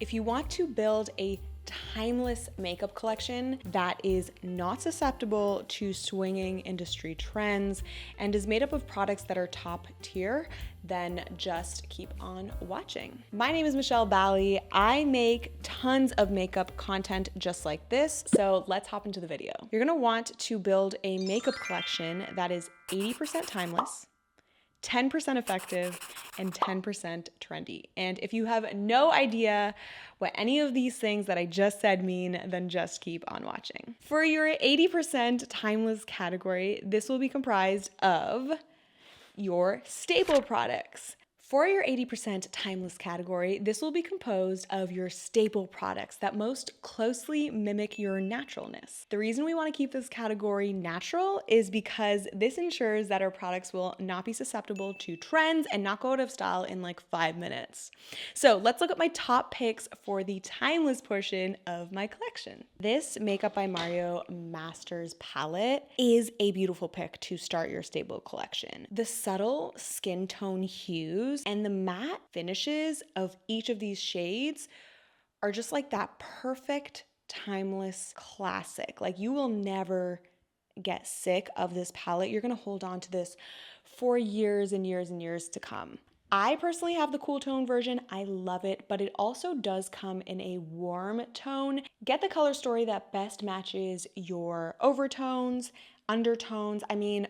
If you want to build a timeless makeup collection that is not susceptible to swinging industry trends and is made up of products that are top tier, then just keep on watching. My name is Michelle Bally. I make tons of makeup content just like this, so let's hop into the video. You're gonna want to build a makeup collection that is 80% timeless, 10% effective, and 10% trendy. And if you have no idea what any of these things that I just said mean, then just keep on watching. For your 80% timeless category, this will be comprised of your staple products. For your 80% timeless category, this will be composed of your staple products that most closely mimic your naturalness. The reason we want to keep this category natural is because this ensures that our products will not be susceptible to trends and not go out of style in like 5 minutes. So let's look at my top picks for the timeless portion of my collection. This Makeup by Mario Masters palette is a beautiful pick to start your staple collection. The subtle skin tone hues and the matte finishes of each of these shades are just like that perfect timeless classic. Like, you will never get sick of this palette. You're gonna hold on to this for years and years and years to come. I personally have the cool tone version. I love it, but it also does come in a warm tone. Get the color story that best matches your overtones, undertones. I mean,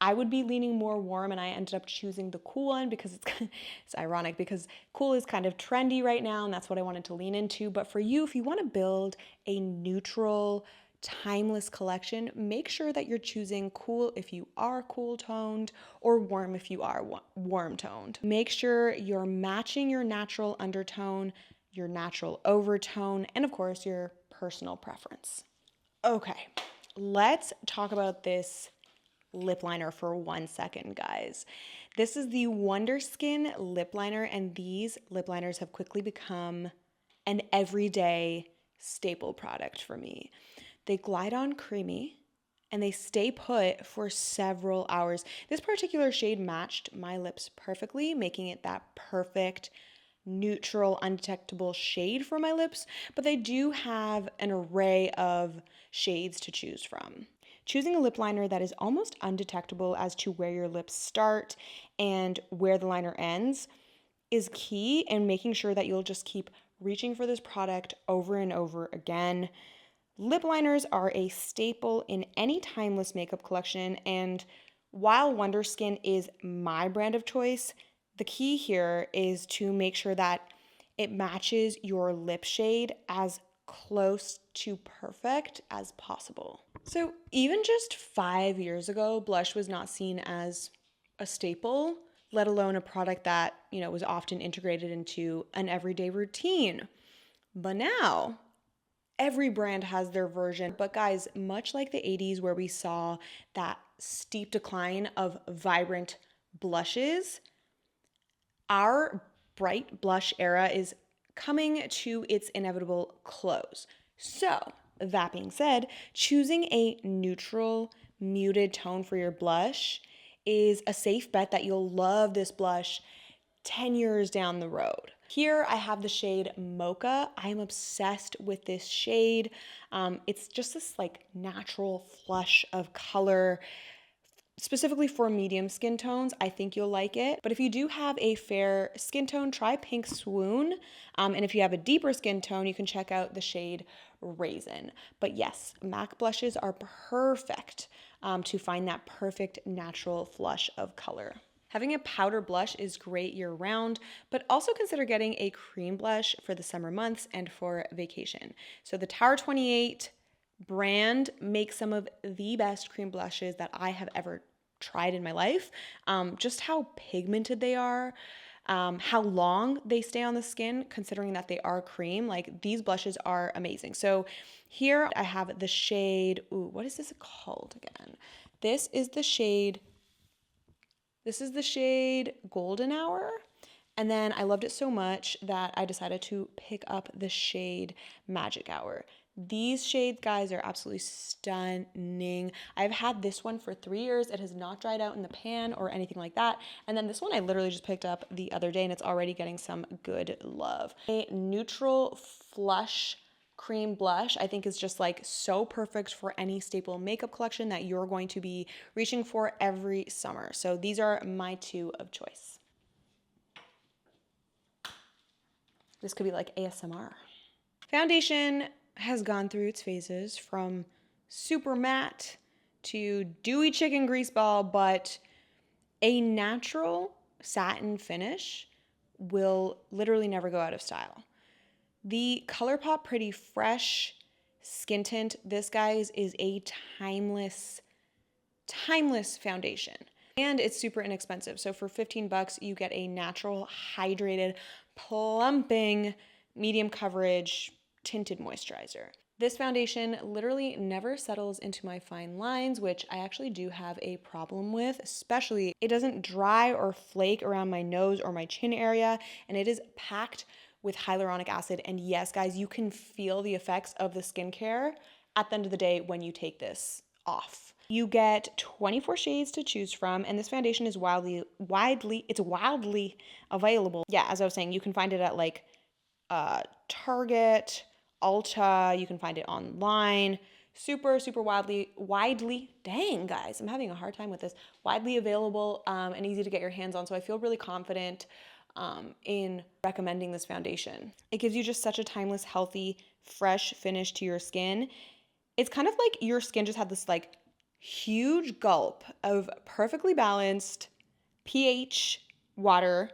I would be leaning more warm, and I ended up choosing the cool one because it's ironic because cool is kind of trendy right now, and that's what I wanted to lean into. But for you, if you want to build a neutral, timeless collection, make sure that you're choosing cool if you are cool toned or warm if you are warm toned. Make sure you're matching your natural undertone, your natural overtone, and of course your personal preference. Okay, let's talk about this lip liner for 1 second, guys. This is the Wonder Skin lip liner, and these lip liners have quickly become an everyday staple product for me. They glide on creamy and they stay put for several hours. This particular shade matched my lips perfectly, making it that perfect neutral, undetectable shade for my lips, but they do have an array of shades to choose from. Choosing a lip liner that is almost undetectable as to where your lips start and where the liner ends is key in making sure that you'll just keep reaching for this product over and over again. Lip liners are a staple in any timeless makeup collection, and while Wonder Skin is my brand of choice, the key here is to make sure that it matches your lip shade as close to perfect as possible. So even just 5 years ago, blush was not seen as a staple, let alone a product that, was often integrated into an everyday routine. But now, every brand has their version. But guys, much like the 80s where we saw that steep decline of vibrant blushes, our bright blush era is coming to its inevitable close. So, that being said, choosing a neutral, muted tone for your blush is a safe bet that you'll love this blush 10 years down the road. Here I have the shade Mocha. I am obsessed with this shade. It's just this like natural flush of color. Specifically for medium skin tones, I think you'll like it. But if you do have a fair skin tone, try Pink Swoon. And if you have a deeper skin tone, you can check out the shade Raisin. But yes, MAC blushes are perfect to find that perfect natural flush of color. Having a powder blush is great year-round, but also consider getting a cream blush for the summer months and for vacation. So the Tower 28 brand makes some of the best cream blushes that I have ever tried in my life. Just how pigmented they are, how long they stay on the skin, considering that they are cream. Like, these blushes are amazing. So here I have the shade, what is this called again? This is the shade Golden Hour. And then I loved it so much that I decided to pick up the shade Magic Hour. These shades, guys, are absolutely stunning. I've had this one for 3 years. It has not dried out in the pan or anything like that. And then this one I literally just picked up the other day and it's already getting some good love. A neutral flush cream blush I think is just like so perfect for any staple makeup collection that you're going to be reaching for every summer. So these are my two of choice. This could be like ASMR. Foundation has gone through its phases from super matte to dewy chicken grease ball, but a natural satin finish will literally never go out of style. The ColourPop Pretty Fresh Skin Tint, this, guys, is a timeless foundation. And it's super inexpensive. So for 15 bucks, you get a natural, hydrated, plumping, medium coverage, tinted moisturizer. This foundation literally never settles into my fine lines, which I actually do have a problem with, especially it doesn't dry or flake around my nose or my chin area, and it is packed with hyaluronic acid. And yes, guys, you can feel the effects of the skincare at the end of the day when you take this off. You get 24 shades to choose from, and this foundation is wildly available. Yeah, as I was saying, you can find it at like Target, Ulta, you can find it online. Super widely, dang guys, I'm having a hard time with this, widely available and easy to get your hands on. So I feel really confident in recommending this foundation. It gives you just such a timeless, healthy, fresh finish to your skin. It's kind of like your skin just had this like huge gulp of perfectly balanced pH water,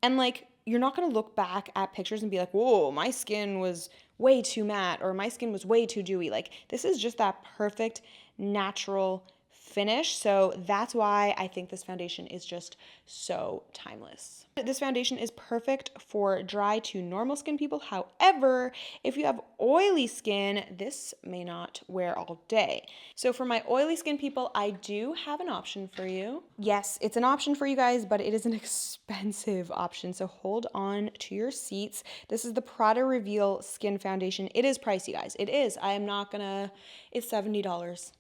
and like you're not going to look back at pictures and be like, whoa, my skin was way too matte or my skin was way too dewy. Like this is just that perfect natural finish. So that's why I think this foundation is just so timeless. This foundation is perfect for dry to normal skin people. However, if you have oily skin, this may not wear all day. So for my oily skin people, I do have an option for you. Yes, it's an option for you guys, but it is an expensive option. So hold on to your seats. This is the Prada Reveal Skin Foundation. It is pricey, guys. It is. I am not gonna, it's $70.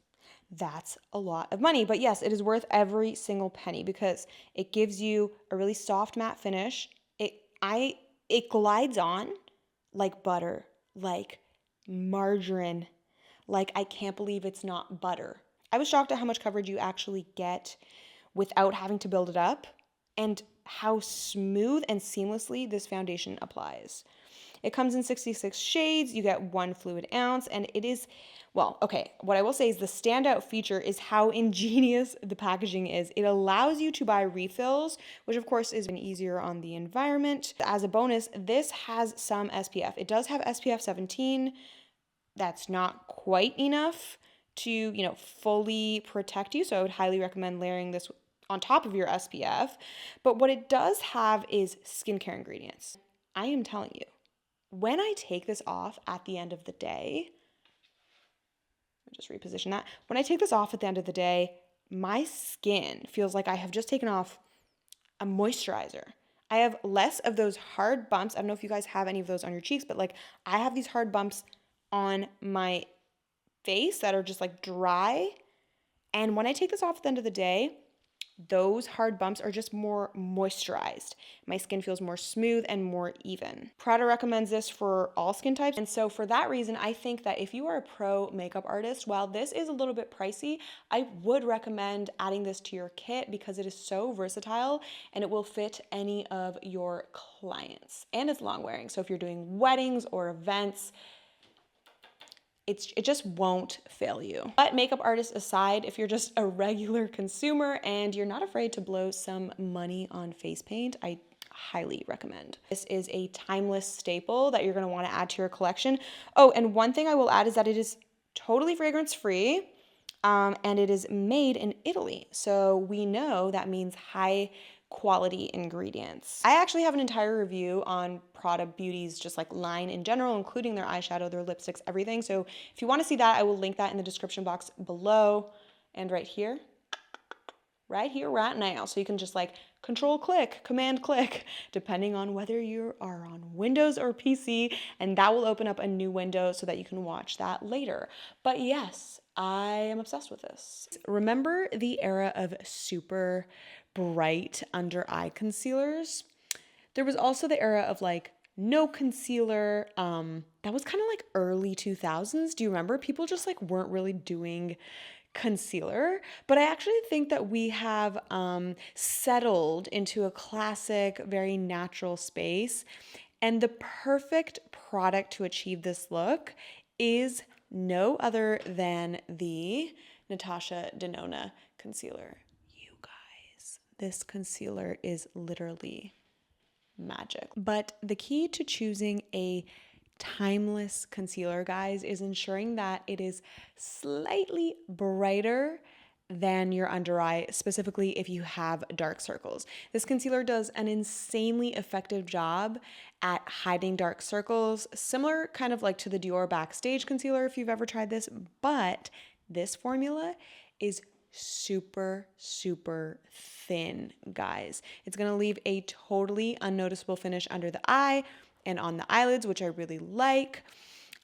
That's a lot of money, but yes, it is worth every single penny because it gives you a really soft matte finish. It glides on like butter, like margarine, like I can't believe it's not butter. I was shocked at how much coverage you actually get without having to build it up and how smooth and seamlessly this foundation applies. It comes in 66 shades, you get 1 fluid ounce, and it is, well, okay, what I will say is the standout feature is how ingenious the packaging is. It allows you to buy refills, which of course is even easier on the environment. As a bonus, this has some SPF. It does have SPF 17. That's not quite enough to, fully protect you, so I would highly recommend layering this on top of your SPF. But what it does have is skincare ingredients. I am telling you, when I take this off at the end of the day, just reposition that. When I take this off at the end of the day, my skin feels like I have just taken off a moisturizer. I have less of those hard bumps. I don't know if you guys have any of those on your cheeks, but like I have these hard bumps on my face that are just like dry. And when I take this off at the end of the day, those hard bumps are just more moisturized. My skin feels more smooth and more even. Prada recommends this for all skin types. And so for that reason, I think that if you are a pro makeup artist, while this is a little bit pricey, I would recommend adding this to your kit because it is so versatile and it will fit any of your clients. And it's long wearing. So if you're doing weddings or events, it just won't fail you. But makeup artists aside, if you're just a regular consumer and you're not afraid to blow some money on face paint, I highly recommend. This is a timeless staple that you're gonna wanna add to your collection. Oh, and one thing I will add is that it is totally fragrance free and it is made in Italy. So we know that means high quality ingredients. I actually have an entire review on Prada Beauty's just like line in general, including their eyeshadow, their lipsticks, everything. So if you want to see that, I will link that in the description box below and right here, right now. So you can just like Control click, command click, depending on whether you are on Windows or PC, and that will open up a new window so that you can watch that later. But yes, I am obsessed with this. Remember the era of super bright under eye concealers? There was also the era of like no concealer. That was kind of like early 2000s. Do you remember? People just like weren't really doing concealer, but I actually think that we have settled into a classic, very natural space. And the perfect product to achieve this look is no other than the Natasha Denona concealer. You guys, this concealer is literally magic. But the key to choosing a timeless concealer, guys, is ensuring that it is slightly brighter than your under eye, specifically if you have dark circles. This concealer does an insanely effective job at hiding dark circles, similar kind of like to the Dior Backstage concealer if you've ever tried this, but this formula is super, super thin, guys. It's gonna leave a totally unnoticeable finish under the eye and on the eyelids, which I really like.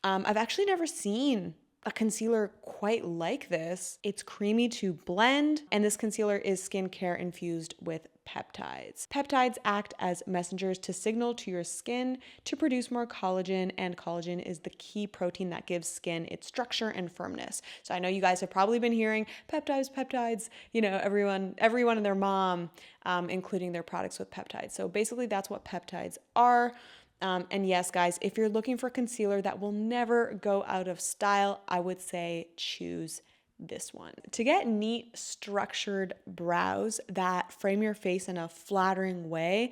I've actually never seen a concealer quite like this. It's creamy to blend, and this concealer is skincare infused with peptides. Peptides act as messengers to signal to your skin to produce more collagen, and collagen is the key protein that gives skin its structure and firmness. So I know you guys have probably been hearing peptides, you know, everyone and their mom, including their products with peptides. So basically that's what peptides are. And yes, guys, if you're looking for concealer that will never go out of style, I would say choose this one. To get neat, structured brows that frame your face in a flattering way,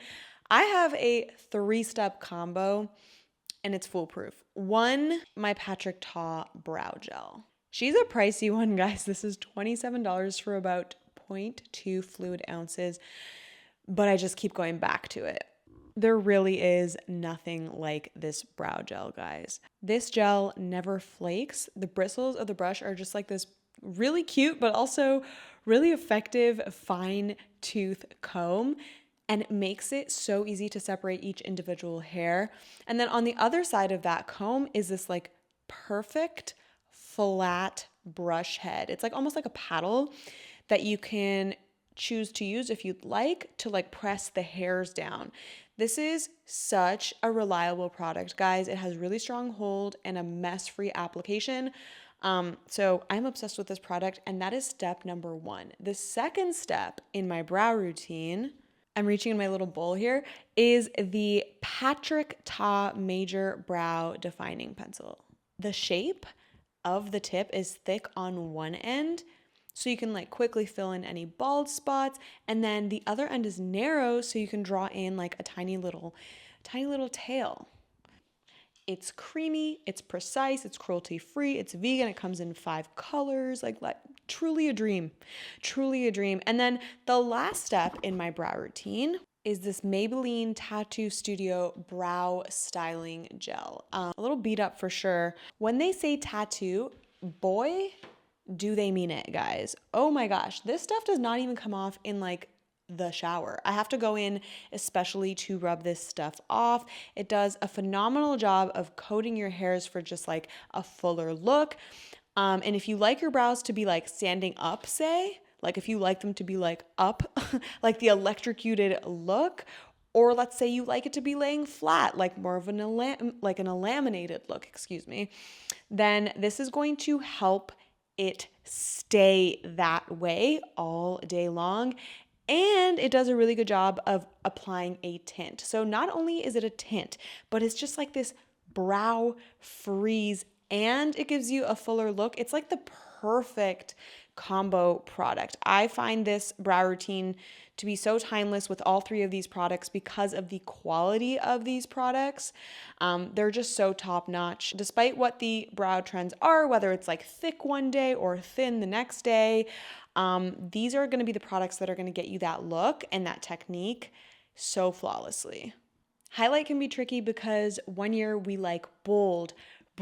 I have a 3-step combo and it's foolproof. 1, my Patrick Ta brow gel. She's a pricey one, guys. This is $27 for about 0.2 fluid ounces, but I just keep going back to it. There really is nothing like this brow gel, guys. This gel never flakes. The bristles of the brush are just like this really cute, but also really effective fine tooth comb, and it makes it so easy to separate each individual hair. And then on the other side of that comb is this like perfect flat brush head. It's like almost like a paddle that you can choose to use if you'd like to like press the hairs down. This is such a reliable product, guys. It has really strong hold and a mess-free application. So I'm obsessed with this product, and that is step number 1. The second step in my brow routine, I'm reaching in my little bowl here, is the Patrick Ta Major Brow Defining Pencil. The shape of the tip is thick on one end, so you can like quickly fill in any bald spots, and then the other end is narrow so you can draw in like a tiny little tail. It's creamy, it's precise, it's cruelty-free, it's vegan, it comes in 5 colors, like truly a dream. And then the last step in my brow routine is this Maybelline Tattoo Studio Brow Styling Gel. A little beat up for sure. When they say tattoo, boy, do they mean it, guys. Oh my gosh, this stuff does not even come off in like the shower. I have to go in especially to rub this stuff off. It does a phenomenal job of coating your hairs for just like a fuller look. And if you like your brows to be like standing up, say, like if you like them to be like up, like the electrocuted look, or let's say you like it to be laying flat, like more of an laminated look, then this is going to help it stay that way all day long. And it does a really good job of applying a tint. So not only is it a tint, but it's just like this brow freeze, and it gives you a fuller look. It's like the perfect combo product. I find this brow routine to be so timeless with all 3 of these products because of the quality of these products. They're just so top notch. Despite what the brow trends are, whether it's like thick one day or thin the next day, these are going to be the products that are going to get you that look and that technique so flawlessly. Highlight can be tricky because one year we like bold,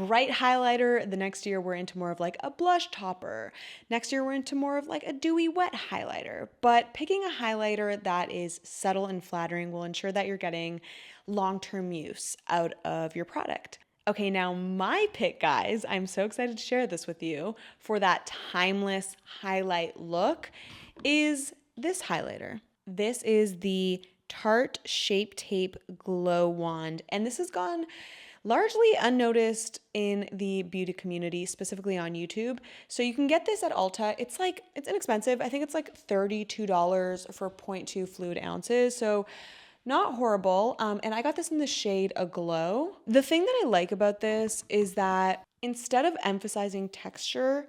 bright highlighter. The next year we're into more of like a blush topper. Next year we're into more of like a dewy wet highlighter. But picking a highlighter that is subtle and flattering will ensure that you're getting long-term use out of your product. Okay, now my pick, guys, I'm so excited to share this with you for that timeless highlight look, is this highlighter. This is the Tarte Shape Tape Glow Wand, and this has gone largely unnoticed in the beauty community, specifically on YouTube. So you can get this at Ulta. It's inexpensive. I think it's like $32 for 0.2 fluid ounces. So not horrible. And I got this in the shade Aglow. The thing that I like about this is that instead of emphasizing texture,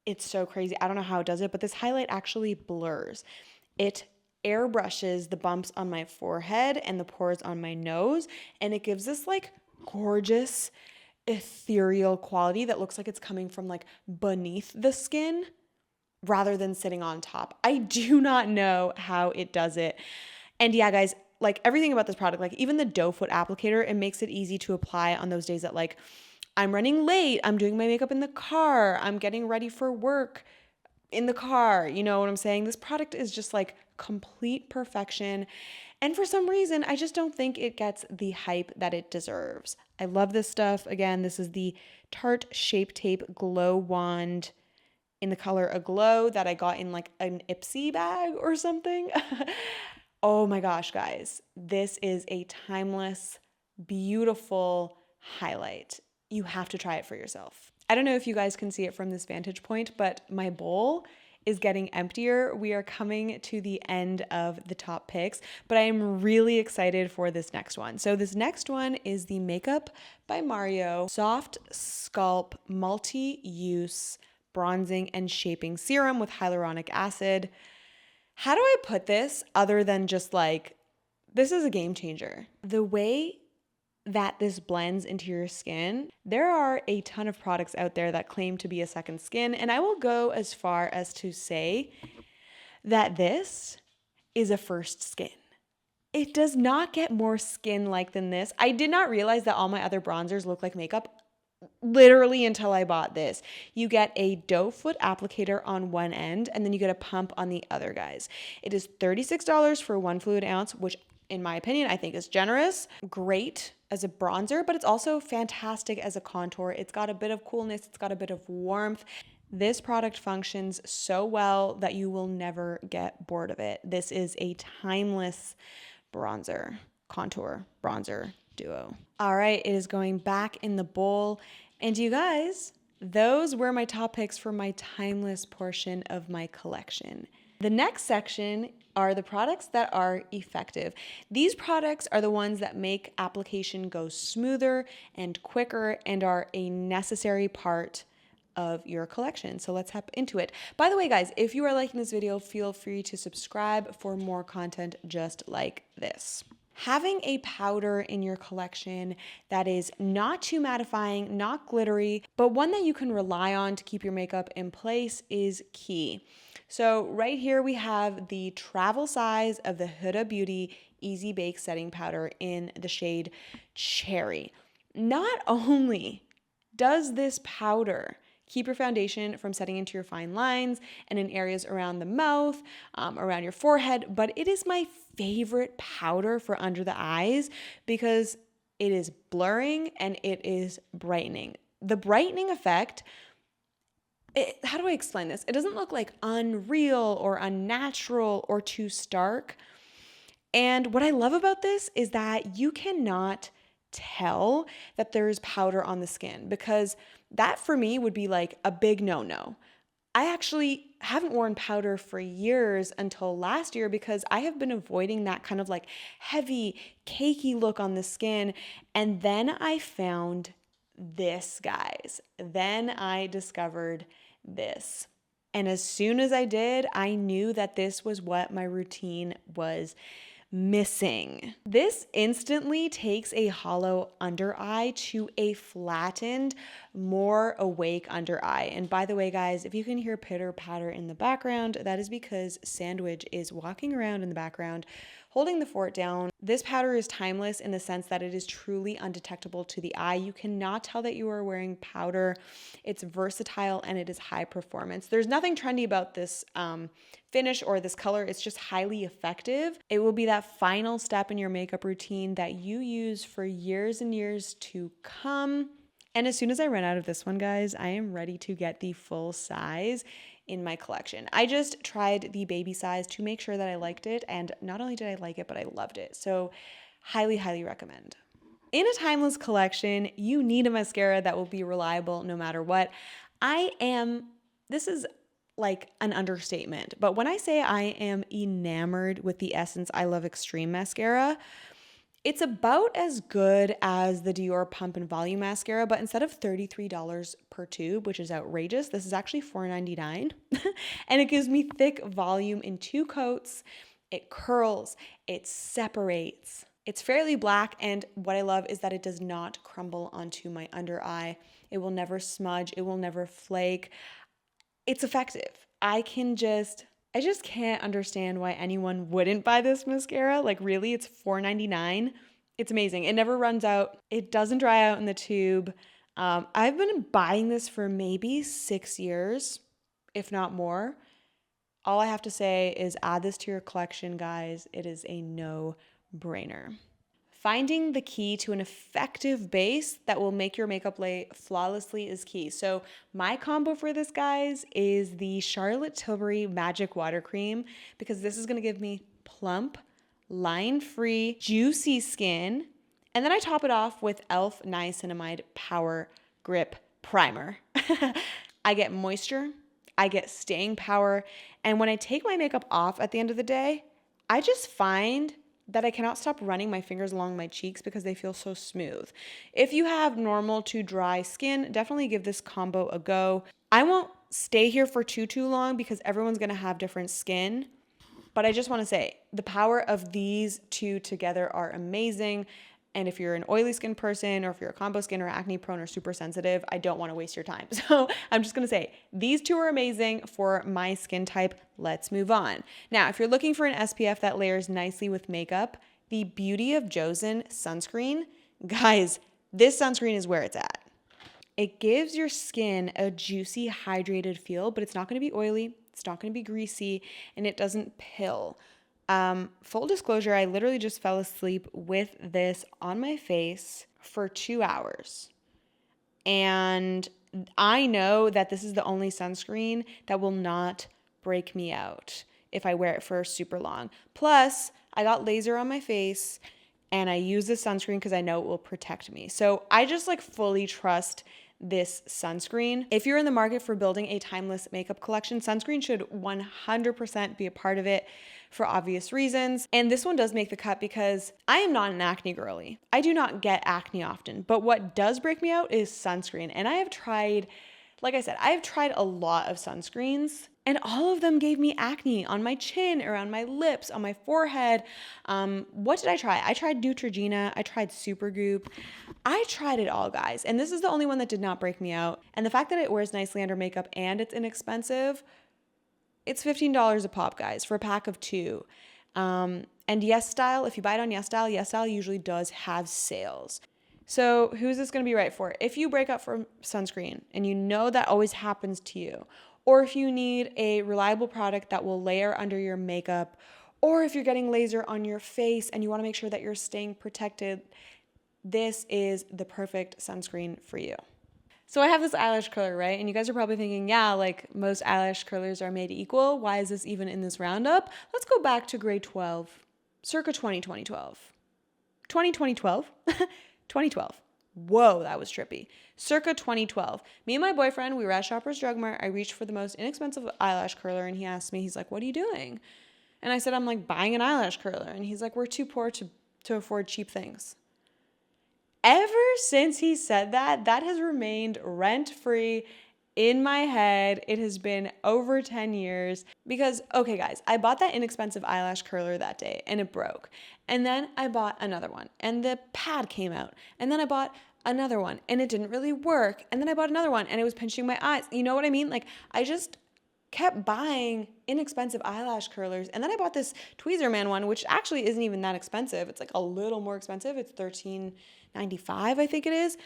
it's so crazy. I don't know how it does it, but this highlight actually blurs. It airbrushes the bumps on my forehead and the pores on my nose, and it gives this like gorgeous ethereal quality that looks like it's coming from like beneath the skin rather than sitting on top. I do not know how it does it. And yeah, guys, like everything about this product, like even the doe foot applicator, it makes it easy to apply on those days that like I'm running late, I'm doing my makeup in the car, I'm getting ready for work in the car. You know what I'm saying? This product is just like complete perfection. And for some reason, I just don't think it gets the hype that it deserves. I love this stuff. Again, this is the Tarte Shape Tape Glow Wand in the color Aglow that I got in like an Ipsy bag or something. Oh my gosh, guys. This is a timeless, beautiful highlight. You have to try it for yourself. I don't know if you guys can see it from this vantage point, but my bowl is getting emptier. We are coming to the end of the top picks, but I am really excited for this next one. So this next one is the Makeup by Mario Soft Sculpt Multi-Use Bronzing and Shaping Serum with Hyaluronic Acid. How do I put this other than just like, this is a game changer. The way that this blends into your skin, there are a ton of products out there that claim to be a second skin, and I will go as far as to say that this is a first skin. It does not get more skin-like than this. I did not realize that all my other bronzers look like makeup literally until I bought this. You get a doe foot applicator on one end, and then you get a pump on the other, guys. It is $36 for 1 fluid ounce, which in my opinion, I think is generous. Great as a bronzer, but it's also fantastic as a contour. It's got a bit of coolness. It's got a bit of warmth. This product functions so well that you will never get bored of it. This is a timeless bronzer, contour, bronzer duo. All right, it is going back in the bowl. And you guys, those were my top picks for my timeless portion of my collection. The next section are the products that are effective. These products are the ones that make application go smoother and quicker and are a necessary part of your collection. So let's hop into it. By the way, guys, if you are liking this video, feel free to subscribe for more content just like this. Having a powder in your collection that is not too mattifying, not glittery, but one that you can rely on to keep your makeup in place is key. So right here we have the travel size of the Huda Beauty Easy Bake Setting Powder in the shade Cherry. Not only does this powder keep your foundation from setting into your fine lines and in areas around the mouth, around your forehead, but it is my favorite powder for under the eyes because it is blurring and it is brightening. The brightening effect, how do I explain this? It doesn't look like unreal or unnatural or too stark. And what I love about this is that you cannot tell that there's powder on the skin, because that for me would be like a big no-no. I actually haven't worn powder for years until last year because I have been avoiding that kind of like heavy, cakey look on the skin. And then I found this, guys. Then I discovered this. And as soon as I did, I knew that this was what my routine was missing. This instantly takes a hollow under eye to a flattened, more awake under eye. And by the way, guys, if you can hear pitter patter in the background, that is because Sandwich is walking around in the background holding the fort down. This powder is timeless in the sense that it is truly undetectable to the eye. You cannot tell that you are wearing powder. It's versatile and it is high performance. There's nothing trendy about this finish or this color. It's just highly effective. It will be that final step in your makeup routine that you use for years and years to come. And as soon as I run out of this one, guys, I am ready to get the full size in my collection. I just tried the baby size to make sure that I liked it. And not only did I like it, but I loved it. So highly, highly recommend. In a timeless collection, you need a mascara that will be reliable no matter what. This is like an understatement, but when I say I am enamored with the Essence I Love Extreme mascara, it's about as good as the Dior Pump and Volume mascara, but instead of $33 per tube, which is outrageous, this is actually $4.99. And it gives me thick volume in 2 coats. It curls, it separates. It's fairly black, and what I love is that it does not crumble onto my under eye. It will never smudge, it will never flake. It's effective. I just can't understand why anyone wouldn't buy this mascara. Like really, it's $4.99. It's amazing. It never runs out. It doesn't dry out in the tube. I've been buying this for maybe 6 years, if not more. All I have to say is add this to your collection, guys. It is a no-brainer. Finding the key to an effective base that will make your makeup lay flawlessly is key. So my combo for this, guys, is the Charlotte Tilbury Magic Water Cream, because this is gonna give me plump, line-free, juicy skin. And then I top it off with e.l.f. Niacinamide Power Grip Primer. I get moisture, I get staying power, and when I take my makeup off at the end of the day, I just find that I cannot stop running my fingers along my cheeks because they feel so smooth. If you have normal to dry skin, definitely give this combo a go. I won't stay here for too long because everyone's gonna have different skin, but I just wanna say the power of these two together are amazing. And if you're an oily skin person, or if you're a combo skin or acne prone or super sensitive, I don't want to waste your time. So I'm just going to say these two are amazing for my skin type. Let's move on. Now, if you're looking for an SPF that layers nicely with makeup, the Beauty of Joseon sunscreen, guys, this sunscreen is where it's at. It gives your skin a juicy, hydrated feel, but it's not going to be oily. It's not going to be greasy, and it doesn't pill. Full disclosure, I literally just fell asleep with this on my face for 2 hours. And I know that this is the only sunscreen that will not break me out if I wear it for super long. Plus, I got laser on my face and I use this sunscreen because I know it will protect me. So I just like fully trust this sunscreen. If you're in the market for building a timeless makeup collection, sunscreen should 100% be a part of it for obvious reasons. And this one does make the cut because I am not an acne girly. I do not get acne often, but what does break me out is sunscreen. And I have tried, like I said, I have tried a lot of sunscreens and all of them gave me acne on my chin, around my lips, on my forehead. What did I try? I tried Neutrogena. I tried Supergoop. I tried it all, guys. And this is the only one that did not break me out. And the fact that it wears nicely under makeup and it's inexpensive, it's $15 a pop, guys, for a pack of 2. And Yes Style, if you buy it on Yes Style usually does have sales. So who's this going to be right for? If you break out from sunscreen and you know that always happens to you, or if you need a reliable product that will layer under your makeup, or if you're getting laser on your face and you want to make sure that you're staying protected, this is the perfect sunscreen for you. So I have this eyelash curler, right? And you guys are probably thinking, yeah, like most eyelash curlers are made equal. Why is this even in this roundup? Let's go back to grade 12, circa 2012. 2012. Whoa, that was trippy. Circa 2012. Me and my boyfriend, we were at Shoppers Drug Mart. I reached for the most inexpensive eyelash curler and he asked me, he's like, what are you doing? And I said, I'm like buying an eyelash curler. And he's like, we're too poor to afford cheap things. Ever since he said that, that has remained rent-free in my head. It has been over 10 years because, okay guys, I bought that inexpensive eyelash curler that day and it broke. And then I bought another one and the pad came out. And then I bought another one and it didn't really work. And then I bought another one and it was pinching my eyes. You know what I mean? Like kept buying inexpensive eyelash curlers. And then I bought this Tweezerman one, which actually isn't even that expensive. It's like a little more expensive. It's $13.95, I think it is.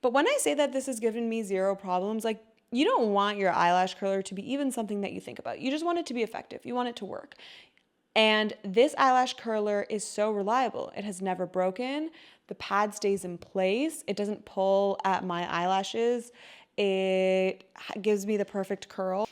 But when I say that this has given me zero problems, like, you don't want your eyelash curler to be even something that you think about. You just want it to be effective. You want it to work. And this eyelash curler is so reliable. It has never broken. The pad stays in place. It doesn't pull at my eyelashes. It gives me the perfect curl.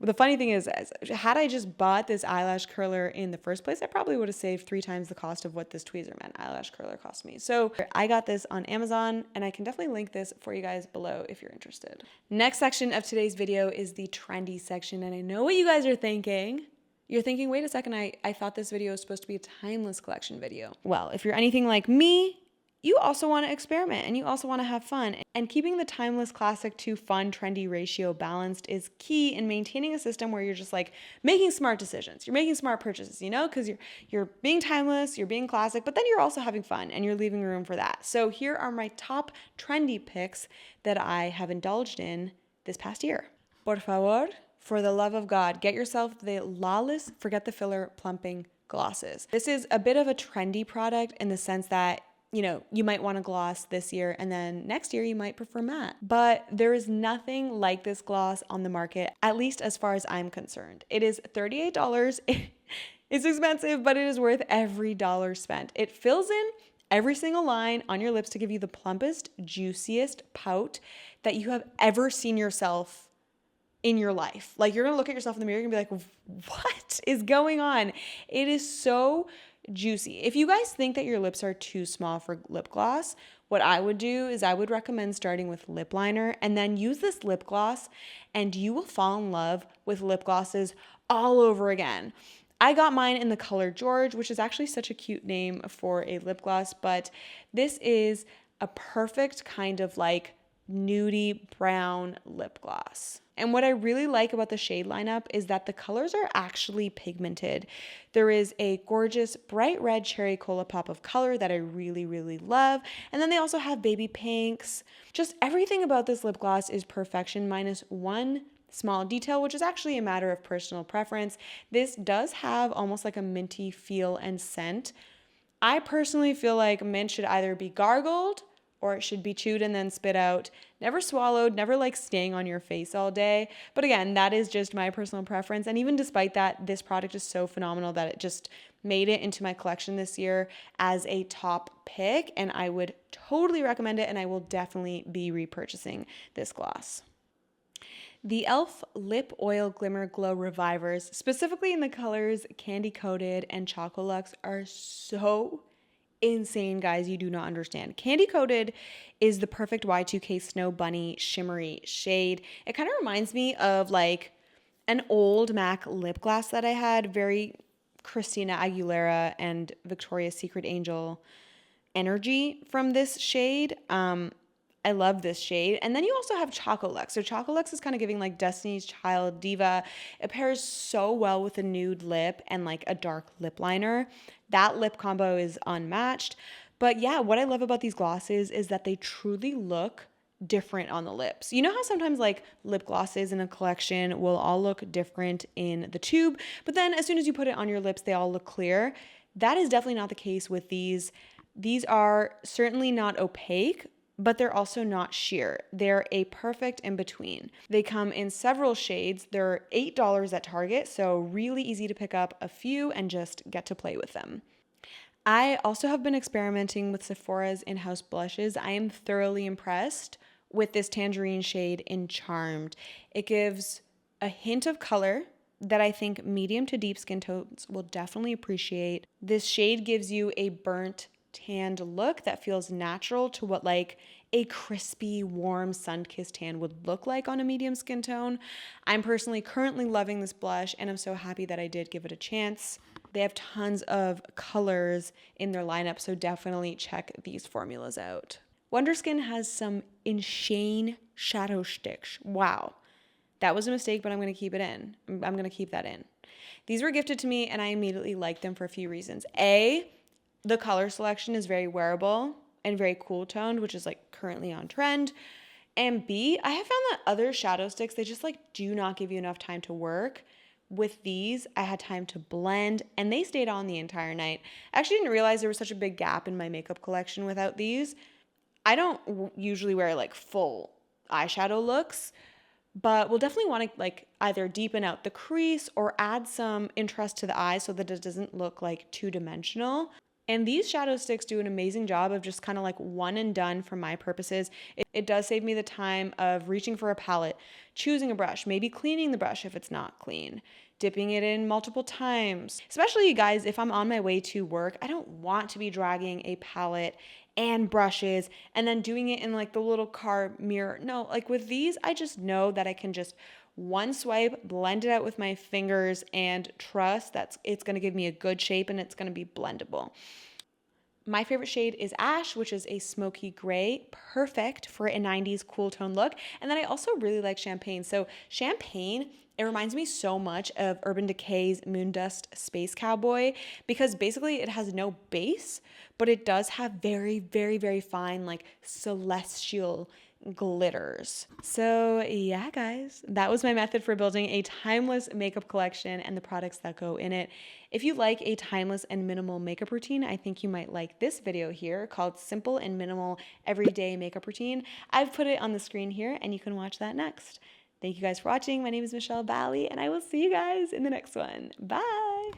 The funny thing is, had I just bought this eyelash curler in the first place, I probably would have saved 3 times the cost of what this Tweezerman eyelash curler cost me. So I got this on Amazon, and I can definitely link this for you guys below if you're interested. Next section of today's video is the trendy section, and I know what you guys are thinking. You're thinking, wait a second, I thought this video was supposed to be a timeless collection video. Well, if you're anything like me, you also want to experiment and you also want to have fun. And keeping the timeless classic to fun, trendy ratio balanced is key in maintaining a system where you're just like making smart decisions. You're making smart purchases, you know, because you're being timeless, you're being classic, but then you're also having fun and you're leaving room for that. So here are my top trendy picks that I have indulged in this past year. Por favor, for the love of God, get yourself the Lawless Forget the Filler Plumping Glosses. This is a bit of a trendy product in the sense that, you know, you might want a gloss this year and then next year you might prefer matte. But there is nothing like this gloss on the market, at least as far as I'm concerned. It is $38. It's expensive, but it is worth every dollar spent. It fills in every single line on your lips to give you the plumpest, juiciest pout that you have ever seen yourself in your life. Like, you're gonna look at yourself in the mirror and be like, what is going on? It is so juicy. If you guys think that your lips are too small for lip gloss, what I would do is I would recommend starting with lip liner and then use this lip gloss, and you will fall in love with lip glosses all over again. I got mine in the color George, which is actually such a cute name for a lip gloss, but this is a perfect kind of like nudie brown lip gloss. And what I really like about the shade lineup is that the colors are actually pigmented. There is a gorgeous bright red cherry cola pop of color that I really, really love. And then they also have baby pinks. Just everything about this lip gloss is perfection minus one small detail, which is actually a matter of personal preference. This does have almost like a minty feel and scent. I personally feel like mint should either be gargled or it should be chewed and then spit out, never swallowed, never like staying on your face all day. But again, that is just my personal preference. And even despite that, this product is so phenomenal that it just made it into my collection this year as a top pick. And I would totally recommend it. And I will definitely be repurchasing this gloss. The e.l.f. Lip Oil Glimmer Glow Revivers, specifically in the colors Candy Coated and Choco Luxe, are so insane, guys. You do not understand. Candy Coated is the perfect Y2K Snow Bunny shimmery shade. It kind of reminds me of like an old MAC lip gloss that I had, very Christina Aguilera and Victoria's Secret Angel energy from this shade. I love this shade. And then you also have Choco Luxe. So Choco Luxe is kind of giving like Destiny's Child diva. It pairs so well with a nude lip and like a dark lip liner. That lip combo is unmatched. But yeah, what I love about these glosses is that they truly look different on the lips. You know how sometimes like lip glosses in a collection will all look different in the tube, but then as soon as you put it on your lips, they all look clear. That is definitely not the case with these. These are certainly not opaque, but they're also not sheer. They're a perfect in between. They come in several shades. They're $8 at Target, so really easy to pick up a few and just get to play with them. I also have been experimenting with Sephora's in-house blushes. I am thoroughly impressed with this tangerine shade in Charmed. It gives a hint of color that I think medium to deep skin tones will definitely appreciate. This shade gives you a burnt tanned look that feels natural to what like a crispy, warm, sun-kissed tan would look like on a medium skin tone. I'm personally currently loving this blush, and I'm so happy that I did give it a chance. They have tons of colors in their lineup, so definitely check these formulas out. Wonderskin has some insane shadow sticks. Wow. That was a mistake, but I'm going to keep it in. I'm going to keep that in. These were gifted to me, and I immediately liked them for a few reasons. A, the color selection is very wearable and very cool toned, which is like currently on trend. And B, I have found that other shadow sticks, they just like do not give you enough time to work. With these, I had time to blend and they stayed on the entire night. I actually didn't realize there was such a big gap in my makeup collection without these. I don't usually wear like full eyeshadow looks, but we'll definitely want to like either deepen out the crease or add some interest to the eye so that it doesn't look like two-dimensional. And these shadow sticks do an amazing job of just kind of like one and done for my purposes. It does save me the time of reaching for a palette, choosing a brush, maybe cleaning the brush if it's not clean, dipping it in multiple times. Especially, you guys, if I'm on my way to work, I don't want to be dragging a palette and brushes and then doing it in like the little car mirror. No, like with these, I just know that I can just one swipe, blend it out with my fingers, and trust that it's going to give me a good shape and it's going to be blendable. My favorite shade is Ash, which is a smoky gray, perfect for a 90s cool tone look. And then I also really like Champagne. So Champagne, it reminds me so much of Urban Decay's Moondust Space Cowboy because basically it has no base, but it does have very, very, very fine, like celestial glitters. So yeah, guys, that was my method for building a timeless makeup collection and the products that go in it. If you like a timeless and minimal makeup routine, I think you might like this video here called Simple and Minimal Everyday Makeup Routine. I've put it on the screen here and you can watch that next. Thank you guys for watching. My name is Michelle Bally and I will see you guys in the next one. Bye.